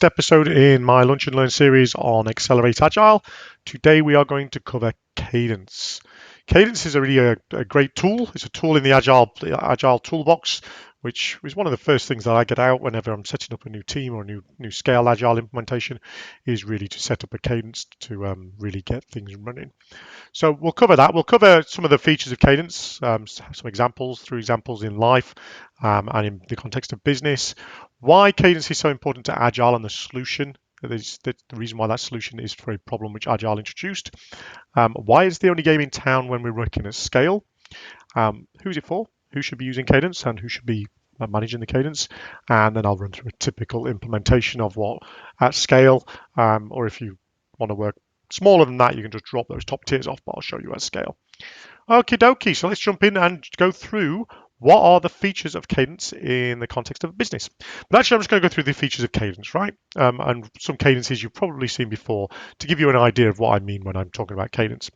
Episode in my Lunch and Learn series on Accelerate Agile. Today we are going to cover Cadence. Cadence is a great tool. It's a tool in the Agile toolbox, which is one of the first things that I get out whenever I'm setting up a new team or a new scale Agile implementation, is really to set up a Cadence to really get things running. So we'll cover that. We'll cover some of the features of Cadence, some examples through examples in life and in the context of business. Why Cadence is so important to Agile and the solution. The reason why that solution is for a problem which Agile introduced. Why it's the only game in town when we're working at scale. Who's it for? Who should be using Cadence and who should be managing the Cadence? And then I'll run through a typical implementation of what at scale, or if you want to work smaller than that, you can just drop those top tiers off, but I'll show you at scale. Okie dokie, so let's jump in and go through what are the features of Cadence in the context of a business. But actually, I'm just going to go through the features of Cadence, right? And some cadences you've probably seen before to give you an idea of what I mean when I'm talking about Cadence.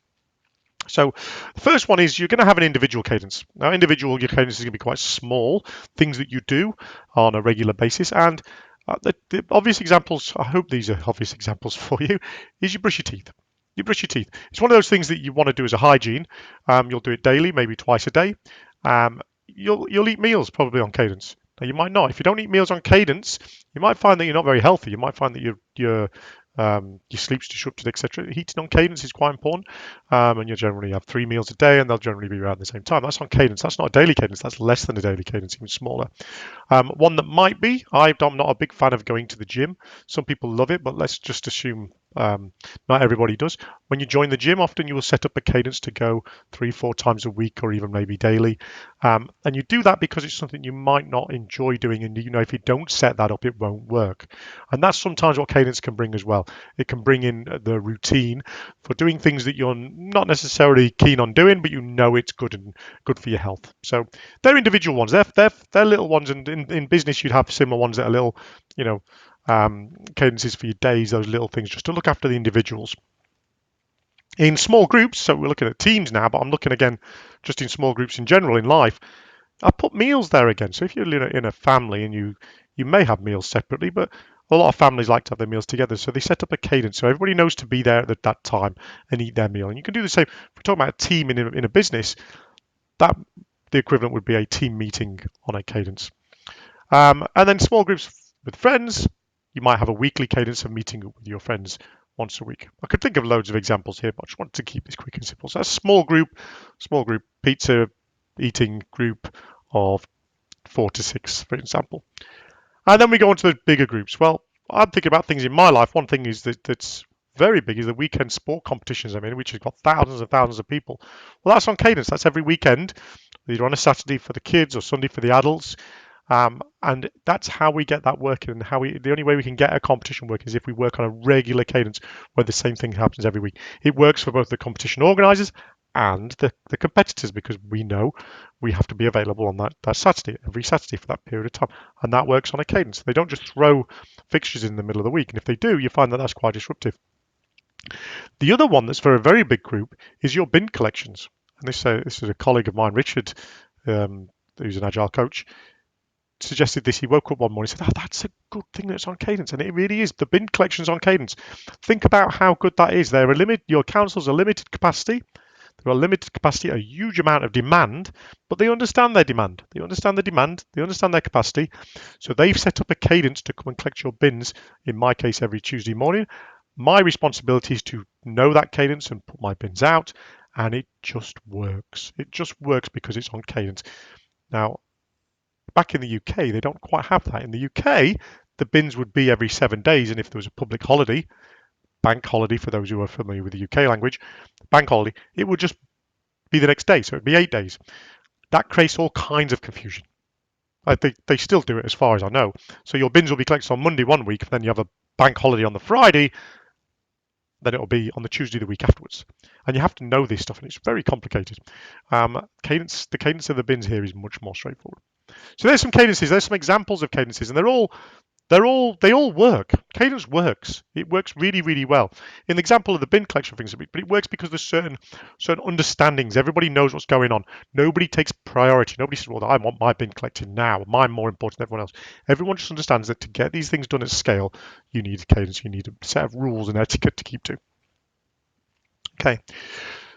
So the first one is you're going to have an individual cadence. Now, your cadence is going to be quite small, things that you do on a regular basis. And the obvious examples, I hope these are obvious examples for you, is you brush your teeth. You brush your teeth. It's one of those things that you want to do as a hygiene. You'll do it daily, maybe twice a day. You'll eat meals probably on cadence. Now you might not. If you don't eat meals on cadence, you might find that you're not very healthy. You might find that your sleep's disrupted, etc. Heating on cadence is quite important, and you'll generally have 3 meals a day, and they'll generally be around the same time. That's on cadence. That's not a daily cadence. That's less than a daily cadence, even smaller. One that might be, I'm not a big fan of going to the gym. Some people love it, but let's just assume not everybody does. When you join the gym, often you will set up a cadence to go 3, 4 times a week or even maybe daily. And you do that because it's something you might not enjoy doing. And you know, if you don't set that up, it won't work. And that's sometimes what cadence can bring as well. It can bring in the routine for doing things that you're not necessarily keen on doing, but you know it's good and good for your health. So they're individual ones. They're little ones. And in business, you'd have similar ones that are little, you know, cadences for your days, those little things, just to look after the individuals. In small groups, so we're looking at teams now, but I'm looking again just in small groups in general in life. I put meals there again. So if you're in a family and you may have meals separately, but a lot of families like to have their meals together. So they set up a cadence so everybody knows to be there at that time and eat their meal. And you can do the same. If we're talking about a team in a business, that the equivalent would be a team meeting on a cadence. And then small groups with friends, you might have a weekly cadence of meeting with your friends once a week. I could think of loads of examples here, but I just wanted to keep this quick and simple. So a small group pizza eating group of 4 to 6, for example. And then we go on to the bigger groups. Well, I'm thinking about things in my life. One thing is that's very big is the weekend sport competitions I'm in, which has got thousands and thousands of people. Well, that's on cadence. That's every weekend, either on a Saturday for the kids or Sunday for the adults. And that's how we get that working. And the only way we can get a competition working is if we work on a regular cadence where the same thing happens every week. It works for both the competition organizers and the competitors because we know we have to be available on that Saturday, every Saturday for that period of time. And that works on a cadence. They don't just throw fixtures in the middle of the week. And if they do, you find that that's quite disruptive. The other one that's for a very big group is your bin collections. And this is a colleague of mine, Richard, who's an Agile coach, suggested this. He woke up one morning and said, "Oh, that's a good thing that's on cadence," and it really is. The bin collections on cadence. Think about how good that is. Your councils are limited capacity. They're a limited capacity, a huge amount of demand, but they understand their demand. They understand the demand. They understand their capacity. So they've set up a cadence to come and collect your bins. In my case, every Tuesday morning. My responsibility is to know that cadence and put my bins out, and it just works. It just works because it's on cadence. Now, back in the UK, they don't quite have that. In the UK, the bins would be every 7 days, and if there was a public holiday, bank holiday for those who are familiar with the UK language, bank holiday, it would just be the next day, so it'd be 8 days. That creates all kinds of confusion. They still do it as far as I know. So your bins will be collected on Monday one week, then you have a bank holiday on the Friday, then it'll be on the Tuesday the week afterwards. And you have to know this stuff, and it's very complicated. The cadence of the bins here is much more straightforward. So there's some cadences, there's some examples of cadences, and they're all They all work. Cadence works. It works really, really well. In the example of the bin collection things, but it works because there's certain understandings. Everybody knows what's going on. Nobody takes priority. Nobody says, "Well, I want my bin collected now. Mine more important than everyone else." Everyone just understands that to get these things done at scale, you need cadence. You need a set of rules and etiquette to keep to. Okay.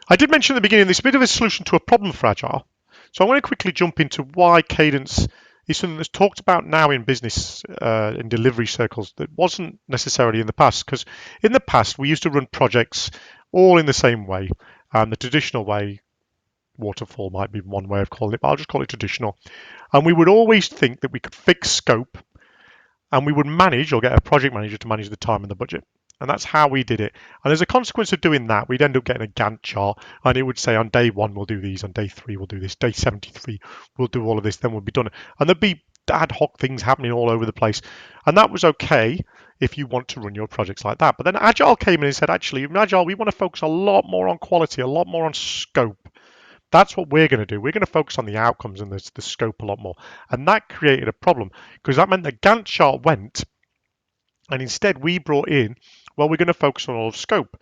I did mention at the beginning this is a bit of a solution to a problem for Agile. So I want to quickly jump into why cadence is something that's talked about now in business in delivery circles that wasn't necessarily in the past. Because in the past, we used to run projects all in the same way. The traditional way, waterfall might be one way of calling it, but I'll just call it traditional. And we would always think that we could fix scope and we would manage or get a project manager to manage the time and the budget. And that's how we did it. And as a consequence of doing that, we'd end up getting a Gantt chart, and it would say on day one we'll do these, on day three we'll do this, day 73 we'll do all of this, then we'll be done. And there'd be ad hoc things happening all over the place. And that was okay if you want to run your projects like that. But then Agile came in and said, actually, in Agile, we want to focus a lot more on quality, a lot more on scope. That's what we're going to do. We're going to focus on the outcomes and the scope a lot more. And that created a problem because that meant the Gantt chart went, and instead we brought in, well, we're going to focus on all of scope.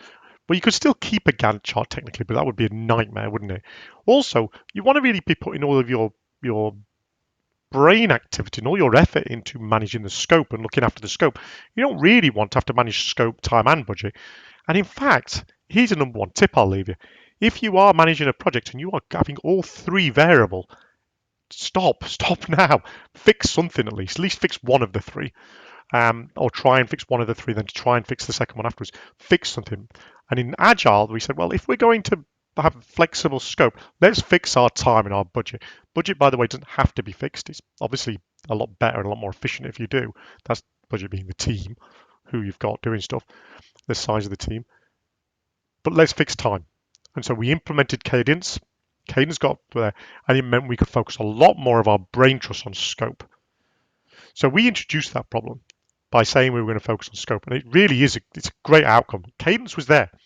Well, you could still keep a Gantt chart technically, but that would be a nightmare, wouldn't it? Also, you want to really be putting all of your brain activity and all your effort into managing the scope and looking after the scope. You don't really want to have to manage scope, time, and budget. And in fact, here's a number one tip I'll leave you. If you are managing a project and you are having all three variable, stop now. Fix something at least fix one of the three. Or try and fix one of the three, then to try and fix the second one afterwards. Fix something. And in Agile, we said, well, if we're going to have flexible scope, let's fix our time and our budget. Budget, by the way, doesn't have to be fixed. It's obviously a lot better and a lot more efficient if you do. That's budget being the team, who you've got doing stuff, the size of the team. But let's fix time. And so we implemented Cadence. Cadence got there, and it meant we could focus a lot more of our brain trust on scope. So we introduced that problem by saying we were going to focus on scope, and it really is it's a great outcome. Cadence was there. I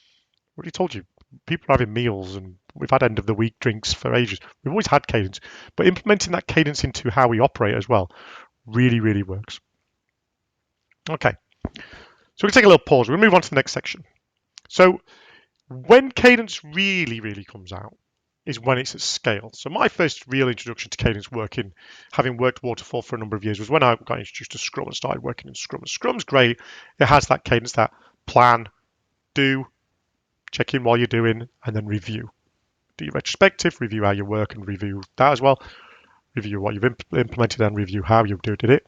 already told you, people are having meals, and we've had end of the week drinks for ages. We've always had cadence, but implementing that cadence into how we operate as well really, really works. Okay, so we'll take a little pause. We'll move on to the next section. So when cadence really, really comes out is when it's at scale. So my first real introduction to cadence working, having worked Waterfall for a number of years, was when I got introduced to Scrum and started working in Scrum. And Scrum's great. It has that cadence, that plan, do, check in while you're doing, and then review. Do your retrospective, review how you work, and review that as well. Review what you've implemented and review how you did it.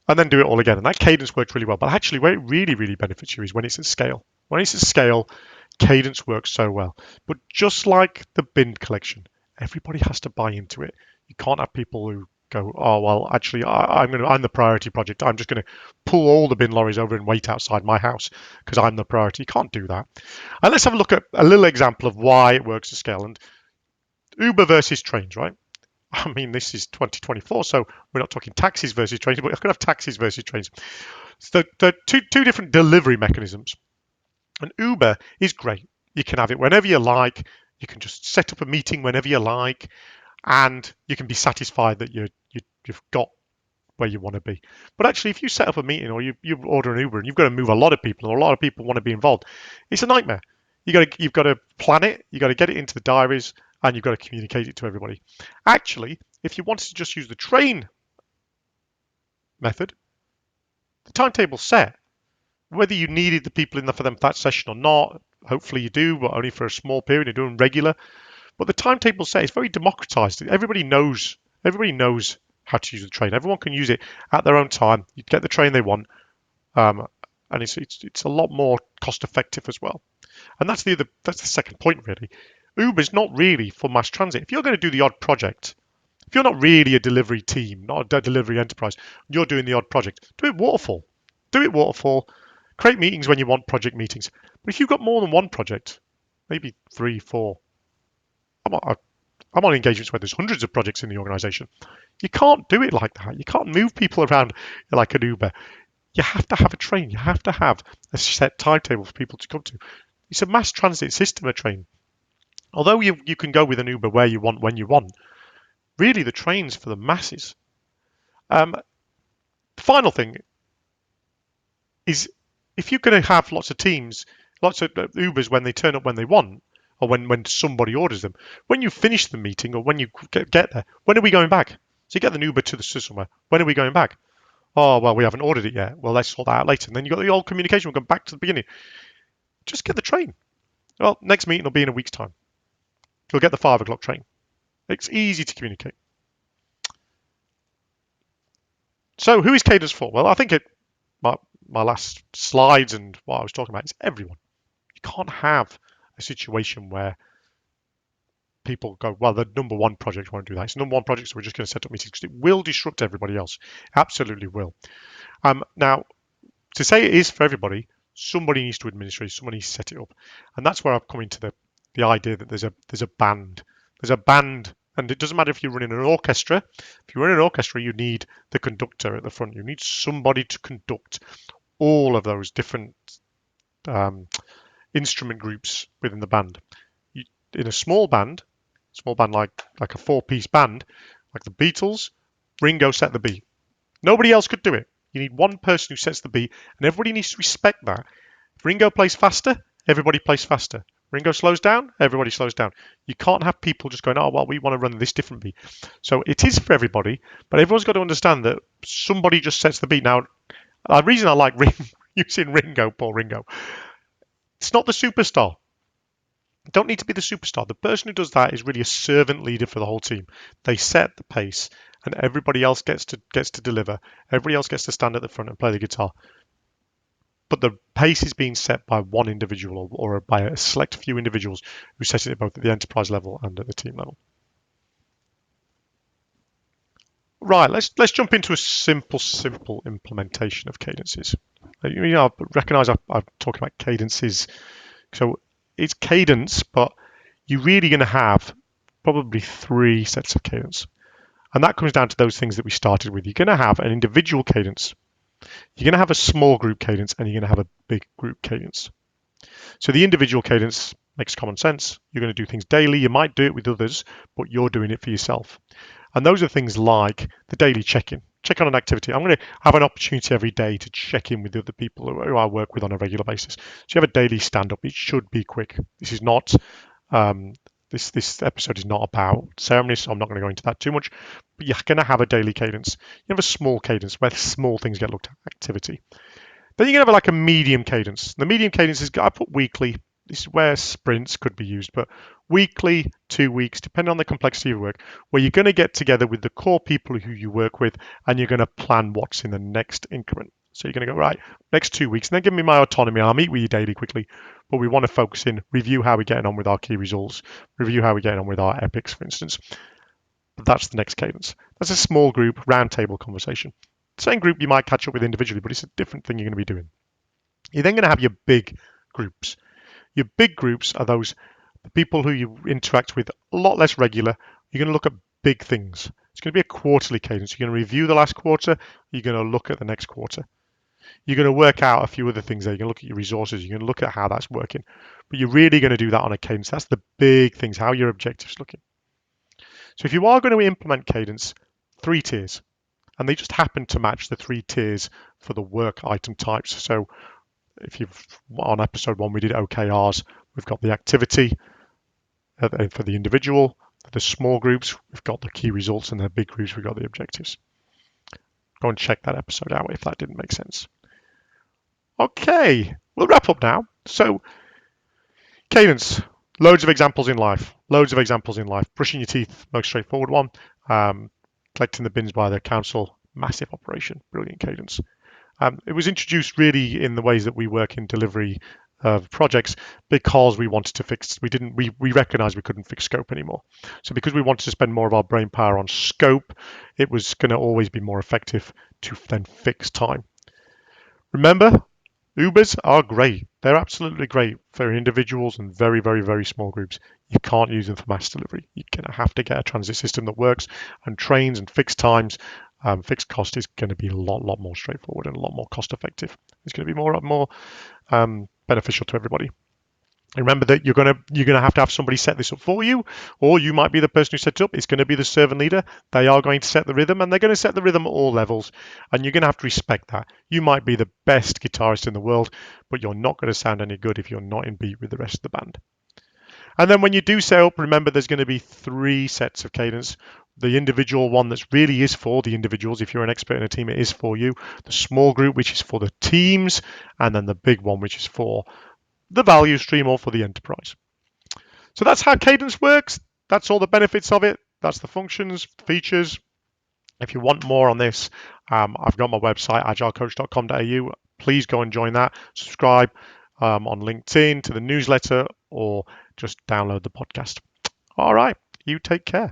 And then do it all again. And that cadence works really well. But actually, where it really, really benefits you is when it's at scale. When it's at scale, cadence works so well. But just like the bin collection, everybody has to buy into it. You can't have people who go, oh, well, actually, I'm the priority project. I'm just going to pull all the bin lorries over and wait outside my house because I'm the priority. You can't do that. And let's have a look at a little example of why it works at scale. And Uber versus trains, right? I mean, this is 2024, so we're not talking taxis versus trains, but I could have taxis versus trains. So the two different delivery mechanisms. And Uber is great. You can have it whenever you like. You can just set up a meeting whenever you like, and you can be satisfied that you've got where you want to be. But actually, if you set up a meeting or you order an Uber and you've got to move a lot of people, or a lot of people want to be involved, it's a nightmare. You've got to plan it. You've got to get it into the diaries, and you've got to communicate it to everybody. Actually, if you wanted to just use the train method, the timetable's set. Whether you needed the people in there for that session or not, hopefully you do, but only for a small period. You're doing regular. But the timetable set is very democratized. Everybody knows how to use the train. Everyone can use it at their own time. You get the train they want, and it's a lot more cost effective as well. And that's the second point really. Uber's not really for mass transit. If you're going to do the odd project, if you're not really a delivery team, not a delivery enterprise, you're doing the odd project, do it waterfall. Do it waterfall. Create meetings when you want project meetings. But if you've got more than one project, maybe 3, 4, I'm on engagements where there's hundreds of projects in the organization. You can't do it like that. You can't move people around like an Uber. You have to have a train. You have to have a set timetable for people to come to. It's a mass transit system, a train. Although you can go with an Uber where you want, when you want, really the train's for the masses. The final thing is if you're going to have lots of teams, lots of Ubers when they turn up when they want, or when somebody orders them, when you finish the meeting or when you get there, when are we going back? So you get an Uber to somewhere. When are we going back? Oh, well, we haven't ordered it yet. Well, let's sort that out later. And then you've got the old communication. We'll go back to the beginning. Just get the train. Well, next meeting will be in a week's time. You'll get the 5 o'clock train. It's easy to communicate. So who is Cadence for? Well, I think my last slides and what I was talking about is everyone. You can't have a situation where people go, well, the number one project won't do that. It's the number one project, so we're just going to set up meetings because it will disrupt everybody else. Absolutely will. Now, to say it is for everybody, somebody needs to administrate, somebody needs to set it up, and that's where I'm coming to the idea that there's a band. There's a band, and it doesn't matter if you're running an orchestra. If you're running an orchestra, you need the conductor at the front. You need somebody to conduct all of those different instrument groups within the band. In a small band like a four-piece band, like the Beatles, Ringo set the beat. Nobody else could do it. You need one person who sets the beat, and everybody needs to respect that. If Ringo plays faster, everybody plays faster. Ringo slows down, everybody slows down. You can't have people just going, oh, well, we want to run this different beat. So it is for everybody, but everyone's got to understand that somebody just sets the beat. Now, the reason I like using Ringo, Paul Ringo, it's not the superstar. You don't need to be the superstar. The person who does that is really a servant leader for the whole team. They set the pace, and everybody else gets to deliver. Everybody else gets to stand at the front and play the guitar. But the pace is being set by one individual or by a select few individuals who set it both at the enterprise level and at the team level. Right, let's jump into a simple implementation of cadences. I recognise I'm talking about cadences, so it's cadence, but you're really going to have probably 3 sets of cadence. And that comes down to those things that we started with. You're going to have an individual cadence, you're going to have a small group cadence, and you're going to have a big group cadence. So the individual cadence makes common sense. You're going to do things daily. You might do it with others, but you're doing it for yourself. And those are things like the daily check-in. Check on an activity. I'm going to have an opportunity every day to check in with the other people who I work with on a regular basis. So you have a daily stand-up. It should be quick. This is not this episode is not about ceremonies, so I'm not going to go into that too much. But you're going to have a daily cadence. You have a small cadence where small things get looked at, activity. Then you're going to have like a medium cadence. The medium cadence is, I put weekly. This is where sprints could be used, but weekly, 2 weeks, depending on the complexity of your work, where you're going to get together with the core people who you work with, and you're going to plan what's in the next increment. So you're going to go, right, next 2 weeks, and then give me my autonomy. I'll meet with you daily quickly, but we want to focus in, review how we're getting on with our key results, review how we're getting on with our epics, for instance. But that's the next cadence. That's a small group, round table conversation. Same group you might catch up with individually, but it's a different thing you're going to be doing. You're then going to have your big groups. Your big groups are those people who you interact with a lot less regular. You're going to look at big things. It's going to be a quarterly cadence. You're going to review the last quarter. You're going to look at the next quarter. You're going to work out a few other things there. You're going to look at your resources. You're going to look at how that's working. But you're really going to do that on a cadence. That's the big things, how your objectives looking. So if you are going to implement cadence, 3 tiers. And they just happen to match the 3 tiers for the work item types. So if you've on episode 1 we did OKRs, we've got the activity for the individual, for the small groups we've got the key results, and the big groups we've got the objectives. Go and check that episode out if that didn't make sense. Okay, we'll wrap up now. So cadence, loads of examples in life, brushing your teeth, most straightforward one. Collecting the bins by the council, massive operation, brilliant cadence. It was introduced really in the ways that we work in delivery of projects because we wanted to fix. We recognized we couldn't fix scope anymore. So because we wanted to spend more of our brain power on scope, it was going to always be more effective to then fix time. Remember, Ubers are great. They're absolutely great for individuals and very, very, very small groups. You can't use them for mass delivery. You're going to have to get a transit system that works, and trains and fixed times. Fixed cost is going to be a lot more straightforward and a lot more cost effective. It's going to be more beneficial to everybody. Remember that you're gonna have to have somebody set this up for you, or you might be the person who sets it up. It's going to be the servant leader. They are going to set the rhythm, and they're going to set the rhythm at all levels, and you're going to have to respect that. You might be the best guitarist in the world, but you're not going to sound any good if you're not in beat with the rest of the band. And then when you do set up, remember there's going to be three sets of cadence. The individual one that's really is for the individuals. If you're an expert in a team, it is for you. The small group, which is for the teams, and then the big one, which is for the value stream or for the enterprise. So that's how Cadence works. That's all the benefits of it. That's the functions, features. If you want more on this, I've got my website, agilecoach.com.au. Please go and join that. Subscribe on LinkedIn to the newsletter or just download the podcast. All right, you take care.